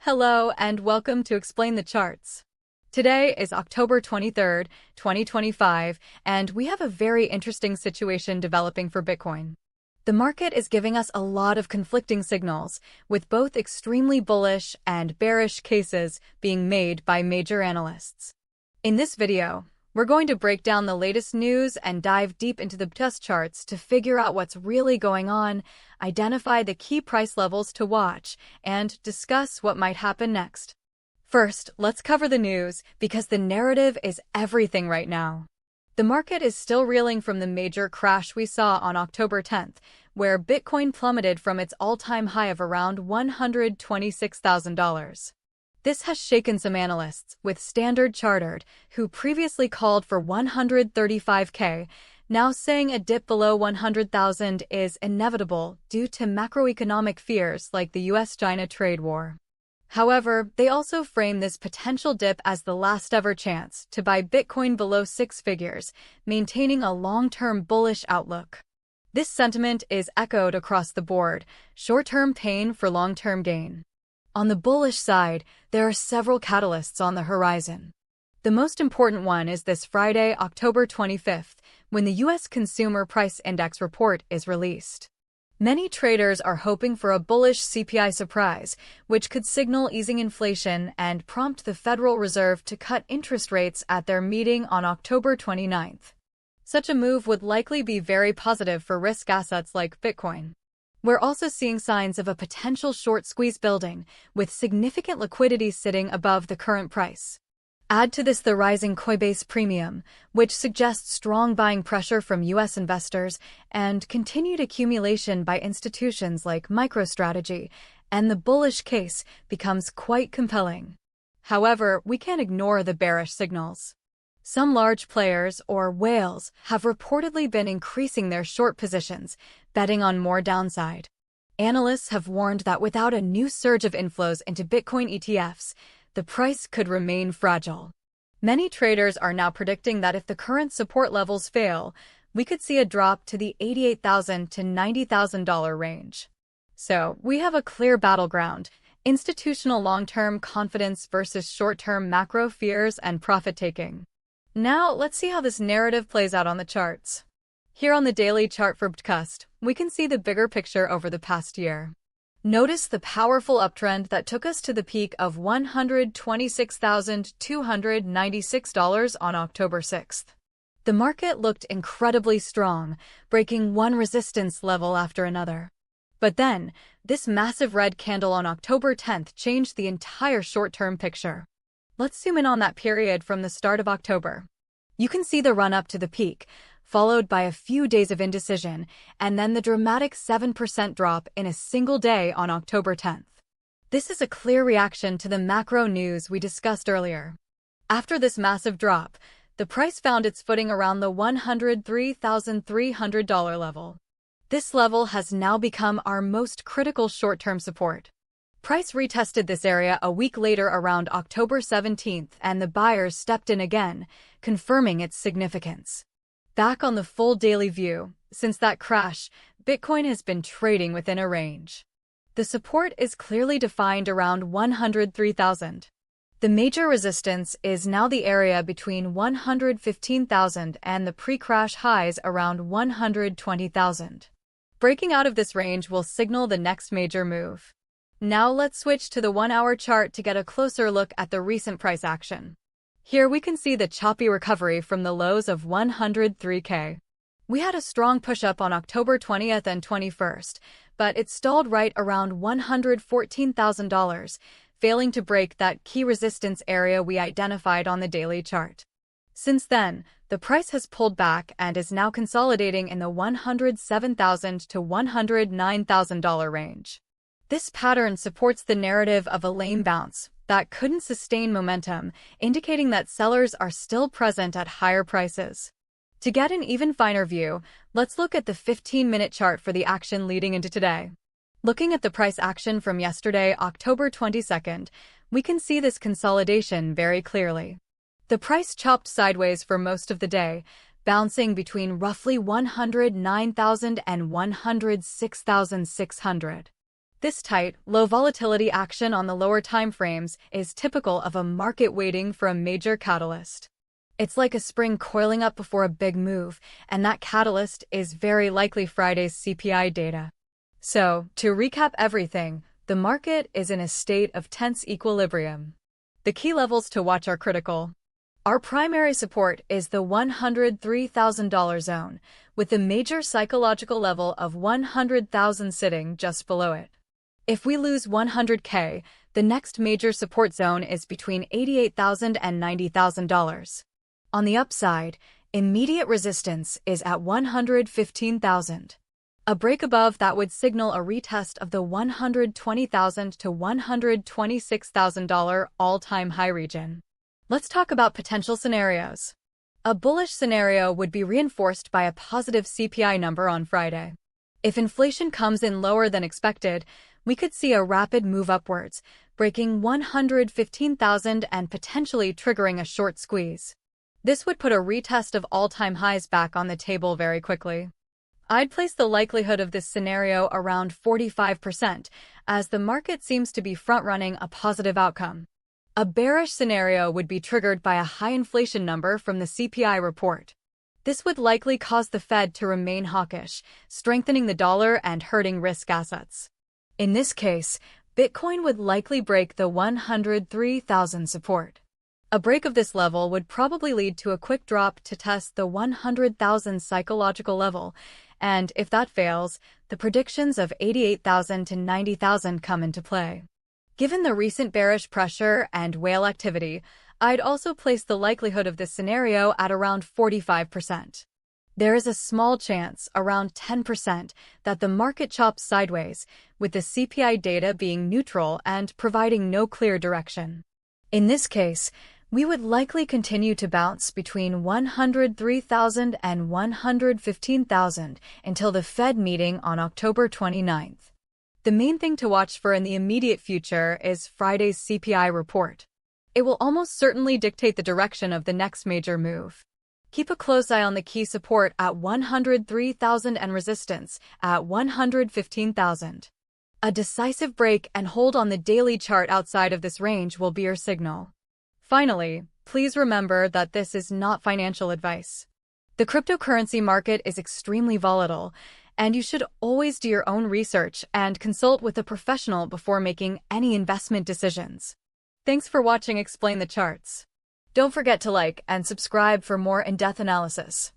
Hello and welcome to Explain the Charts. Today is October 23rd, 2025, and we have a very interesting situation developing for Bitcoin. The market is giving us a lot of conflicting signals, with both extremely bullish and bearish cases being made by major analysts. In this video, we're going to break down the latest news and dive deep into the BTCUSD charts to figure out what's really going on, identify the key price levels to watch, and discuss what might happen next. First, let's cover the news, because the narrative is everything right now. The market is still reeling from the major crash we saw on October 10th, where Bitcoin plummeted from its all-time high of around $126,000. This has shaken some analysts, with Standard Chartered, who previously called for 135K, now saying a dip below 100,000 is inevitable due to macroeconomic fears like the US-China trade war. However, they also frame this potential dip as the last-ever chance to buy Bitcoin below six figures, maintaining a long-term bullish outlook. This sentiment is echoed across the board: short-term pain for long-term gain. On the bullish side, there are several catalysts on the horizon. The most important one is this Friday, October 25th, when the U.S. Consumer Price Index report is released. Many traders are hoping for a bullish CPI surprise, which could signal easing inflation and prompt the Federal Reserve to cut interest rates at their meeting on October 29th. Such a move would likely be very positive for risk assets like Bitcoin. We're also seeing signs of a potential short squeeze building, with significant liquidity sitting above the current price. Add to this the rising Coinbase premium, which suggests strong buying pressure from U.S. investors and continued accumulation by institutions like MicroStrategy, and the bullish case becomes quite compelling. However, we can't ignore the bearish signals. Some large players, or whales, have reportedly been increasing their short positions, betting on more downside. Analysts have warned that without a new surge of inflows into Bitcoin ETFs, the price could remain fragile. Many traders are now predicting that if the current support levels fail, we could see a drop to the $88,000 to $90,000 range. So, we have a clear battleground: institutional long-term confidence versus short-term macro fears and profit-taking. Now, let's see how this narrative plays out on the charts. Here on the daily chart for BTCUSD, we can see the bigger picture over the past year. Notice the powerful uptrend that took us to the peak of $126,296 on October 6th. The market looked incredibly strong, breaking one resistance level after another. But then, this massive red candle on October 10th changed the entire short-term picture. Let's zoom in on that period from the start of October. You can see the run-up to the peak, followed by a few days of indecision, and then the dramatic 7% drop in a single day on October 10th. This is a clear reaction to the macro news we discussed earlier. After this massive drop, the price found its footing around the $103,300 level. This level has now become our most critical short-term support. Price retested this area a week later around October 17th, and the buyers stepped in again, confirming its significance. Back on the full daily view, since that crash, Bitcoin has been trading within a range. The support is clearly defined around 103,000. The major resistance is now the area between 115,000 and the pre-crash highs around 120,000. Breaking out of this range will signal the next major move. Now let's switch to the 1-hour chart to get a closer look at the recent price action. Here we can see the choppy recovery from the lows of 103K. We had a strong push-up on October 20th and 21st, but it stalled right around $114,000, failing to break that key resistance area we identified on the daily chart. Since then, the price has pulled back and is now consolidating in the $107,000 to $109,000 range. This pattern supports the narrative of a lame bounce that couldn't sustain momentum, indicating that sellers are still present at higher prices. To get an even finer view, let's look at the 15-minute chart for the action leading into today. Looking at the price action from yesterday, October 22nd, we can see this consolidation very clearly. The price chopped sideways for most of the day, bouncing between roughly 109,000 and 106,600. This tight, low volatility action on the lower timeframes is typical of a market waiting for a major catalyst. It's like a spring coiling up before a big move, and that catalyst is very likely Friday's CPI data. So, to recap everything, the market is in a state of tense equilibrium. The key levels to watch are critical. Our primary support is the $103,000 zone, with the major psychological level of 100,000 sitting just below it. If we lose 100K, the next major support zone is between $88,000 and $90,000. On the upside, immediate resistance is at 115,000. A break above that would signal a retest of the $120,000 to $126,000 all-time high region. Let's talk about potential scenarios. A bullish scenario would be reinforced by a positive CPI number on Friday. If inflation comes in lower than expected, we could see a rapid move upwards, breaking 115,000 and potentially triggering a short squeeze. This would put a retest of all-time highs back on the table very quickly. I'd place the likelihood of this scenario around 45%, as the market seems to be front-running a positive outcome. A bearish scenario would be triggered by a high inflation number from the CPI report. This would likely cause the Fed to remain hawkish, strengthening the dollar and hurting risk assets. In this case, Bitcoin would likely break the 103,000 support. A break of this level would probably lead to a quick drop to test the 100,000 psychological level, and if that fails, the predictions of 88,000 to 90,000 come into play. Given the recent bearish pressure and whale activity, I'd also place the likelihood of this scenario at around 45%. There is a small chance, around 10%, that the market chops sideways, with the CPI data being neutral and providing no clear direction. In this case, we would likely continue to bounce between 103,000 and 115,000 until the Fed meeting on October 29th. The main thing to watch for in the immediate future is Friday's CPI report. It will almost certainly dictate the direction of the next major move. Keep a close eye on the key support at 103,000 and resistance at 115,000. A decisive break and hold on the daily chart outside of this range will be your signal. Finally, please remember that this is not financial advice. The cryptocurrency market is extremely volatile, and you should always do your own research and consult with a professional before making any investment decisions. Thanks for watching Explain the Charts. Don't forget to like and subscribe for more in-depth analysis.